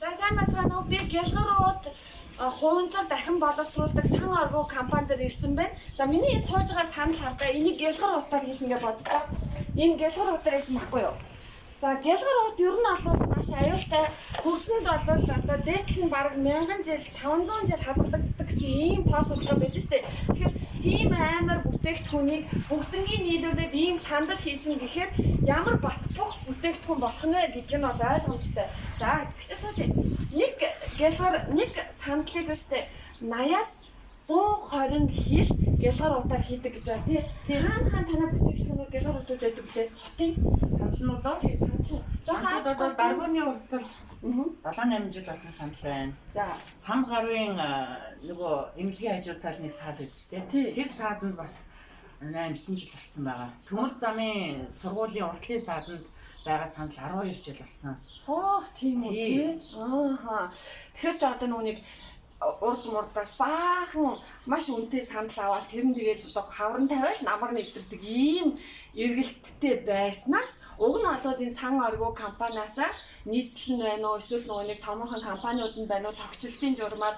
За сайн бацгаана уу. Би Гялгарууд хуунцаар дахин боловсруулдаг сан аргуу компани дээр ирсэн байна. За миний энэ сууж байгаа санал хардаа энийг Гялгар утаар хийсэн гэж боддоо. Энэ Гялгар утаар хийсэн байхгүй юу? За Гялгар ут ер нь бол маш аюултай. Хөрсөнд бол одоо дээдл нь бараг 1000 жил 500 жил хадгалагддаг гэсэн ийм тоос өглөө байдаг шүү дээ. Тэгэхээр тийм амар бүтээгдэхүүнийг бүгднгийн нийлүүлээд ийм сандал хийчин гэхээр ямар бат бөх бүтээгдэхүүн болох нь вэ гэдг нь бол ойлгомжтой. За тэгчээ сууж нэг Гялгар нэг сандлыг өстэй 80-аас 120 хил Гялгар утаар хийдэг гэж байна тий. Хаана танаа бүтээгдэхүүнүүд Гялгар утууд байдаг лээ. Хотын сандлнуудаа тий сандал. Жохоо бол даргууны уртал 7-8 жил болсон сандал байна. За цам гарын нөгөө эмнэлгийн хажуу талны саад гэж тий. Тэр саад нь бас 8-9 жил болсон байгаа. Төмөр замын сургуулийн уртлын сааданд байгаа сандал 12 жил болсон. Хоох тийм үү тий. Ааха. Тэгэхээр ч одоо нүуник урд мурдаас баахан маш үнэтэй сандал аваад тэр нь тэгээд одоо хавран тавиал намар нэвтрдэг ийм эргэлттэй байснаас уг нь болоод энэ сан оргуу компаниасаа нийслэл нь байна уу эсвэл нөгөө нэг томоохон компаниуд нь байна уу тогтчлтын журмаар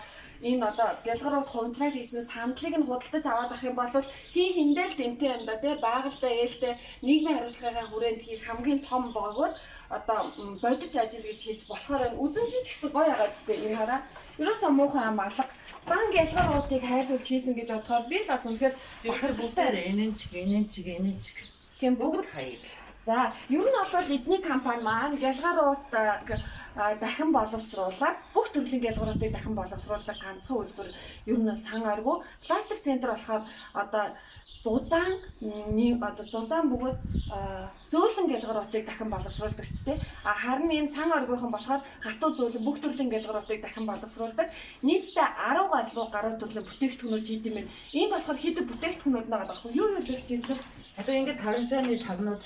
энэ одоо Гялгарууд хунцраар хийсэн сандлыг нь худалдаж аваад авах юм бол хин хиндэл дэмтэй юм да тий байгальтай ээлтэй нийгмийн хариуцлагын хүрээнд хийх хамгийн том богор одоо бодит ажил гэж хэлж болохоор үзэмжин ч гэсэн гоё ягаад гэвэл энэ хараа ерөөсөө муухай ам алга дан Гялгаруудыг хайлуулж хийсэн гэж бодохоор би л бас үнэхээр бахар бүгдээр энэнчиг тийм бүгд хаяг. За ер нь бол эдний компани маань Гялгарууд дахин боловсруулаад бүх төрлийн Гялгаруудыг дахин боловсруулдаг ганцхан үйлдвэр ер нь сан аргуу пластик центр болохоор одоо зузаан бөгөөд зөөлөн Гялгаруудыг дахин боловсруулдаг шүү дээ. Харин энэ сан оргийнхан болохоор хатуу зөөлөн бүх төрлийн Гялгаруудыг дахин боловсруулдаг. Нийтдээ 10 гаруй төрлийн бүтээгдэхүүнүүд хийдэм байна. Энд болохоор хийдэг бүтээгдэхүүнүүд нэг багхгүй юу гэж хэлсэн. Одоо ингээд тараншааны тагнууд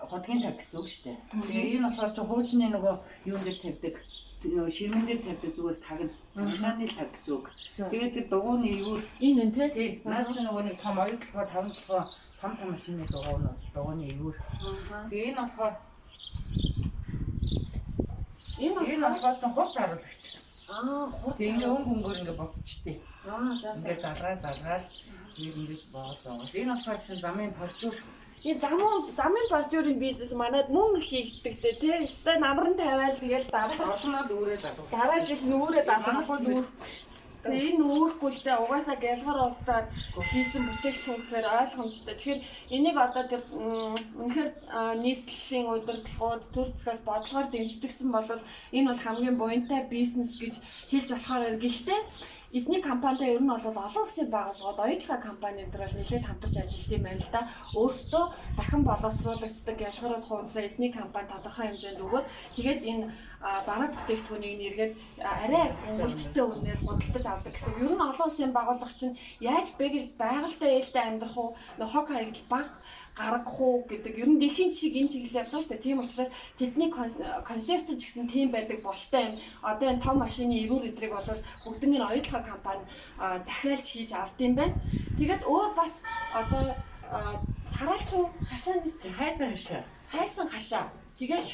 хотгийн таг гэсэн үг шүү дээ. Тэгээ энэ болохоор ч хуучны нөгөө юун дээр тавьдаг нөгөө ширмэн дээр тавьдаг зүгээр таг нь тараншааны таг гэсэн үг. Тэгээд тэр дугууны юу энэ тий. Наад чи нөгөө нэг том оюутлогоо том машины дугууны юу. Тэгээ энэ болохоор ч хурц харуулагч. Хурц. Тэгээ өнгө өнгөөр ингээд бодчихдээ. За. Ингээд залгаад ингээд боолоо. Энэ болохоор чинь замын боржуур. Энэ замын боржуурын бизнес манайд мөн хийгддэг тий. Өстой намран тавиал тэгэл олноод үүрээ даа. дараа жил нүүрээ даалгавал тэгээ энэ үүрхгүй л дээ угаасаа Гялгар утаар хийсэн бүтээгдэхүүн гэхээр ойлгомжтой. Тэгэхээр энийг одоо тэр үнэхээр нийслэлийн удирдлагууд төр зэсгээс бодлогоор дэмждэгсэн бол энэ бол хамгийн буянтай бизнес гэж хэлж болохоор байна. Гэхдээ эдний компанитай ер нь бол олон улсын байгууллагууд оюутлага компаниуд бол нэлээд хамтарч ажилладаг юм байна л да. Өөрсдөө дахин боловсруулагддаг Гялгарууд хуунцаа эдний компани тодорхой хэмжээнд өгөөд тэгээд энэ бараа бүтээгдэхүүнийг нэргээд арай өнгөлттэй үнээр худалдаж авдаг гэсэн. Ер нь олон улсын байгууллага чинь яаж байгальтай ээлтэй амьдрах уу, хог хаягдл баг гаргах уу гэдэг ер нь дэлхийн шиг энэ чиглэл явж байгаа шүү дээ. Тийм учраас тэдний концепц ч гэсэн тийм байдаг болтой юм. Одоо энэ том машины эвүүр өдрийг бол бүгднийг нь оюутлага компани захиалж хийж авд юм байна. Тэгээд өөр бас одоо саралчин хашаанд хайсан хашаа. Тэгээд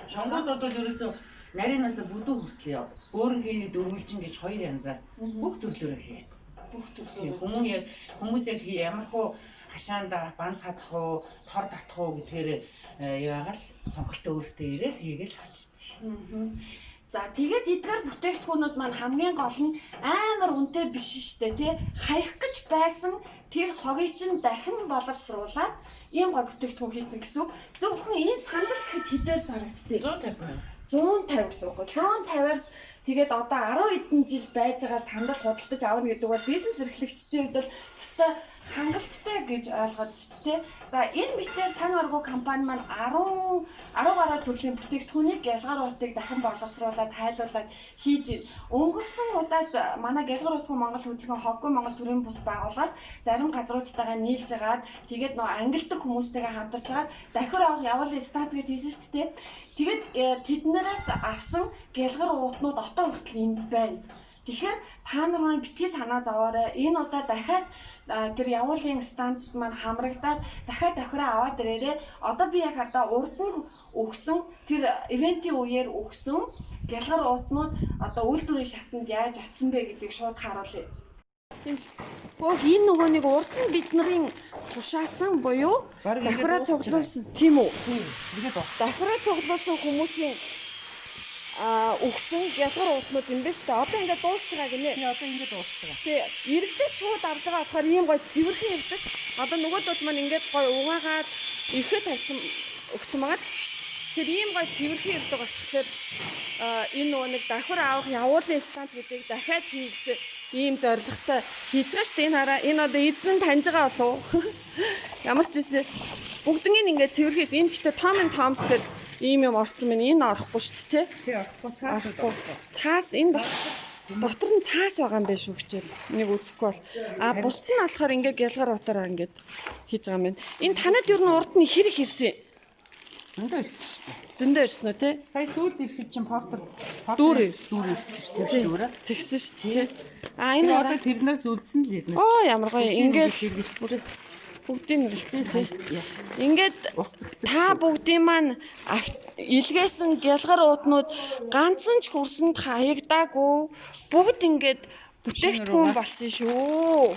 шонгод одоо ерөөсөө нарийнаас бүдүү хүртэл яв. Өөр хийгээд өргөлжин гэж хоёр янзаар бүх төрлөөр хийх. Бүх төрлөөр хүмүүс яг ямар хөө хашаанда банц хадах уу, тор татах уу гэдгээр яагаад сонголтоо өөрсдөө ирээд хийгээл авчихсан. За тэгээд эдгээр бүтээгдэхүүнүүд маань хамгийн гол нь амар үнэтэй биш штэ тий. Хаях гэж байсан тэр хогийг чинь дахин боловсруулад ийм гой бүтээгдэхүүн хийсэн гэсэн үг. Зөвхөн энэ сандал гэхэд хэдээр зарагдтыг 150 гэсэн үг. 150-аар тэгээд одоо 10 хэдэн жил байж байгаа сандал худалдаж авна гэдэг бол бизнес эрхлэгчдийн хувьд бол өстой хангалттай гэж ойлгоод шүү дээ. За энэ битээр сан оргуу компани маань 10 гаруй төрлийн бүтээгдэхүүнийг Гялгаруудыг дахин боловсруулад хайлуулад хийж байна. Өнгөрсөн удаад манай Гялгаруудгүй Монгол хөдөлгөөн хоггүй Монгол төрийн бус байгууллагаас зарим газруудтайгаа нийлж агаад тэгээд нөө ангилдаг хүмүүстэйгээ хамтарч агаад дахир авах явуулын станц гэж хийсэн шүү дээ. Тэгээд тэднээс авсан Гялгар уутнууд одоо хүртэл энд байна. Тэгэхээр та нар маань битгий санаа зовоорой. Энэ удаа дахиад тэр явуулын станцд маань хамрагдаад дахиад давхраа аваад ирээрээ. Одоо би яг хадаа урд нь өгсөн тэр ивентийн үеэр өгсөн гялгар уутнууд одоо үйлдвэрийн шатанд яаж очсон бэ гэдгийг шууд харуулъя. Энэ нөгөө нэг урд нь бидний тушаасан буюу давхраа цуглуулсан тийм үү? Тэгээд давхраа цуглуулсан хүмүүсийн өгсөн гялгар уутнууд юм байна шүү дээ. Одоо ингээд дуусч байгаа гинэ. одоо ингэ дуусч байгаа. Тий, иргэдэд шууд авч байгаа болохоор ийм гоё цэвэрхэн ирдэг. Одоо нөгөөдүүд маань ингээд гоё угаагаад ихэд тавьсан өгсөн байгаа. Тэр ийм гоё цэвэрхэн ирдэг болохоор энэ нөгөө нэг давхар авах явуулын станц гэдгийг дахиад хийгдсэн ийм зорилготой хийж байгаа шүү дээ. Энэ хараа энэ одоо эзэн нь таньж байгаа болов уу? Ямар ч юм бүгднийг ингээд цэвэрхээс энэ гэхдээ Tom & гэдэг ийм юм орсон байна. Энэ орохгүй шүү дээ. Тий, орохгүй цаас энэ дотор нь цаас байгаа юм байна шүү гэчээр нэг үзэхгүй бол бусд нь болохоор ингээ гялгар утаараа ингээд хийж байгаа юм байна. Энэ танад юу н урд нь хэрэг хэрсэн зөндөө ирсэн шүү дээ. зөндөө ирсэн үү те? Сая сүүлд ирэхэд чинь портер Дүүр ирсэн шүү дээ дүүрээ. Тэгсэн шүү дээ. Энэ одоо тэрнээс үлдсэн л юм. ямар гоё ингээд бүгдийн нэрэлцэн тий. Ингээд та бүгдийн маань илгээсэн гялгар уутнууд ганцхан ч хөрсөнд хаягдаагүй бүгд ингээд бүтээгдэхүүн болсон шүү.